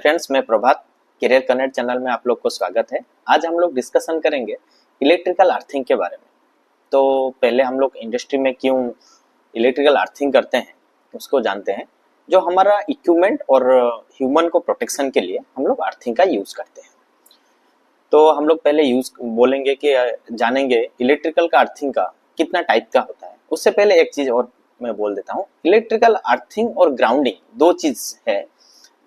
Friends, मैं प्रभात career connect channel में आप लोग को स्वागत है। आज हम लोग डिस्कशन करेंगे इलेक्ट्रिकल अर्थिंग के बारे में। तो पहले हम लोग इंडस्ट्री में क्यों इलेक्ट्रिकल अर्थिंग करते हैं उसको जानते हैं। जो हमारा इक्विपमेंट और ह्यूमन को प्रोटेक्शन के लिए हम लोग अर्थिंग का यूज़ करते हैं। तो हम लोग पहले यूज़ बोलेंगे कि जानेंगे इलेक्ट्रिकल का अर्थिंग का कितना टाइप का होता है। उससे पहले एक चीज़ और मैं बोल देता हूँ, इलेक्ट्रिकल अर्थिंग और ग्राउंडिंग दो चीज़ है,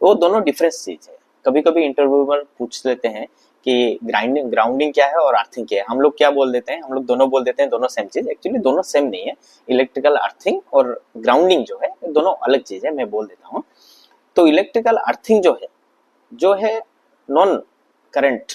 वो दोनों डिफरेंट चीज है। कभी कभी इंटरव्यू में पूछ लेते हैं कि ग्राउंडिंग क्या है और अर्थिंग क्या है। हम लोग क्या बोल देते हैं, हम लोग दोनों बोल देते हैं, दोनों सेम चीज। एक्चुअली दोनों सेम नहीं है। इलेक्ट्रिकल अर्थिंग और ग्राउंडिंग जो है दोनों अलग चीज है, मैं बोल देता हूँ। तो इलेक्ट्रिकल अर्थिंग जो है नॉन करंट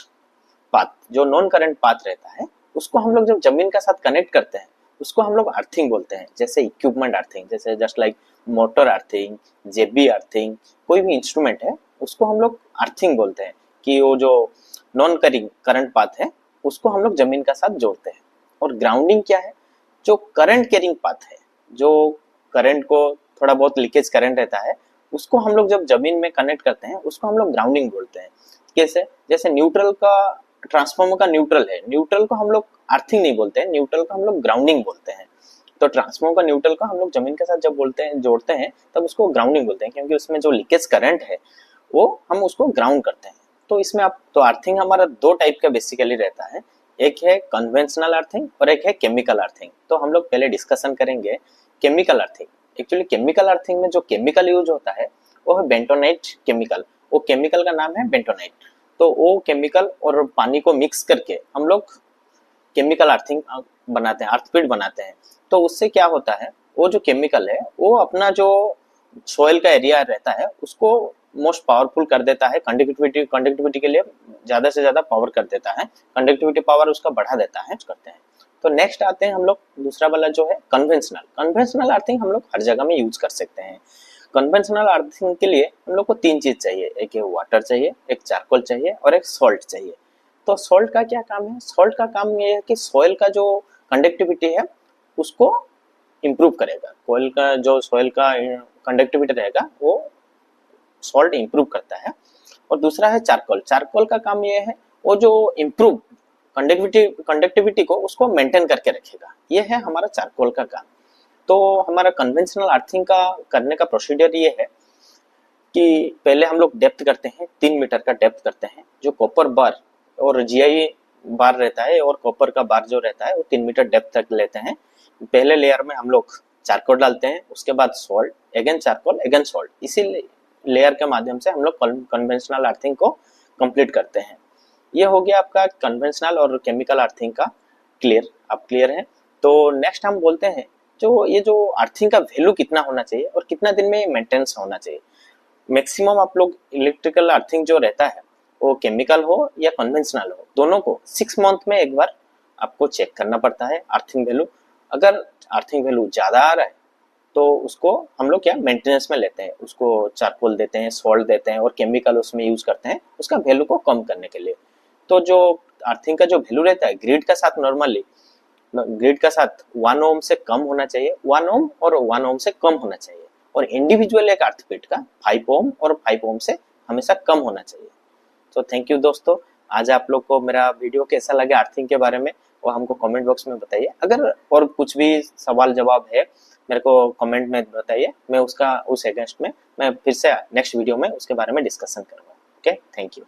पाथ, जो नॉन करंट पाथ रहता है उसको हम लोग जब जमीन के साथ कनेक्ट करते हैं उसको हम लोग अर्थिंग बोलते हैं। जैसे इक्विपमेंट अर्थिंग, जैसे जस्ट लाइक मोटर अर्थिंग, जेबी अर्थिंग, कोई भी इंस्ट्रूमेंट है उसको हम लोग अर्थिंग बोलते हैं कि वो जो नॉन करंट पाथ है उसको हम लोग जमीन का साथ जोड़ते हैं। और ग्राउंडिंग क्या है, जो करंट कैरिंग पाथ है, जो करंट को थोड़ा बहुत लीकेज करंट रहता है उसको हम लोग जब जमीन में कनेक्ट करते हैं उसको हम लोग ग्राउंडिंग बोलते हैं। कैसे, जैसे न्यूट्रल का, ट्रांसफार्मर का न्यूट्रल है, न्यूट्रल को हम लोग अर्थिंग नहीं बोलते हैं, न्यूट्रल को हम लोग ग्राउंडिंग बोलते हैं। तो ट्रांसफार्मर का न्यूट्रल को हम लोग जमीन के साथ जब बोलते हैं, जोड़ते हैं, तब उसको ग्राउंडिंग बोलते हैं, क्योंकि उसमें जो लीकेज करंट है वो हम उसको ग्राउंड करते हैं। तो इसमें आप तो अर्थिंग हमारा दो टाइप का बेसिकली रहता है, एक है कन्वेंशनल अर्थिंग और एक है केमिकल अर्थिंग। तो हम लोग पहले डिस्कशन करेंगे chemical earthing. Actually chemical earthing में जो केमिकल यूज होता है वो है बेंटोनाइट केमिकल। वो केमिकल का नाम है बेंटोनाइट। तो वो केमिकल और पानी को मिक्स करके हम लोग केमिकल अर्थिंग बनाते हैं, अर्थक्विड बनाते हैं। तो उससे क्या होता है, वो जो केमिकल है वो अपना जो सॉइल का एरिया रहता है उसको मोस्ट पावरफुल कर देता है, कंडक्टिविटी के लिए ज्यादा से ज्यादा पावर कर देता है, कंडक्टिविटी पावर उसका बढ़ा देता है, करते हैं। तो नेक्स्ट आते हैं हम लोग दूसरा वाला जो है कन्वेंशनल अर्थिंग। हम लोग हर जगह में यूज कर सकते हैं। कन्वेंशनल अर्थिंग के लिए हम लोग को तीन चीज चाहिए, एक है वाटर चाहिए, एक चारकोल चाहिए और एक सॉल्ट चाहिए। तो सॉल्ट का क्या काम है, सॉल्ट का काम ये है कि सॉइल का जो कंडक्टिविटी है उसको इम्प्रूव करेगा। सॉइल का कंडक्टिविटी रहेगा वो सॉल्ट इम्प्रूव करता है। और दूसरा है चारकोल का काम ये है, वो जो इम्प्रूव कंडक्टिविटी को उसको मेंटेन करके रखेगा। ये है हमारा चारकोल का काम। तो हमारा कन्वेंशनल अर्थिंग का करने का प्रोसीजर ये है कि पहले हम लोग डेप्थ करते हैं, 3 मीटर का डेप्थ करते हैं। जो कॉपर बार और जीआई बार रहता है और कॉपर का बार जो रहता है वो 3 मीटर डेप्थ तक लेते हैं। पहले लेयर में हम लोग चारकोल डालते हैं, उसके बाद salt, again charcoal, again salt. इसी लेयर के माध्यम से हम लोग कन्वेंशनल अर्थिंग को कंप्लीट करते हैं। ये हो गया आपका कन्वेंशनल और केमिकल अर्थिंग का क्लियर। आप क्लियर हैं? तो नेक्स्ट हम बोलते हैं ये जो अर्थिंग का वैल्यू कितना होना चाहिए और कितना दिन में मेंटेनेंस होना चाहिए। मैक्सिमम आप लोग इलेक्ट्रिकल अर्थिंग जो रहता है वो केमिकल हो या कन्वेंशनल हो, दोनों को 6 मंथ में एक बार आपको चेक करना पड़ता है अर्थिंग वैल्यू। अगर अर्थिंग वैल्यू ज्यादा आ रहा है तो उसको हम लोग क्या मेंटेनेंस में लेते हैं, उसको चारकोल देते हैं, सॉल्ट देते हैं और केमिकल उसमें यूज करते हैं उसका वैल्यू को कम करने के लिए। तो जो अर्थिंग का जो वैल्यू रहता है ग्रिड का साथ, नॉर्मली ग्रिड का साथ 1 ओम से कम होना चाहिए, 1 ओम और 1 ओम से कम होना चाहिए। और इंडिविजुअल एक अर्थक्विड का 5 ओम और 5 ओम से हमेशा कम होना चाहिए। तो थैंक यू दोस्तों। आज आप लोग को मेरा वीडियो कैसा लगा अर्थिंग के बारे में वो हमको कमेंट बॉक्स में बताइए। अगर और कुछ भी सवाल जवाब है मेरे को कमेंट में बताइए, मैं उस अगेंस्ट में मैं फिर से नेक्स्ट वीडियो में उसके बारे में डिस्कशन करूँगा। Okay, thank you.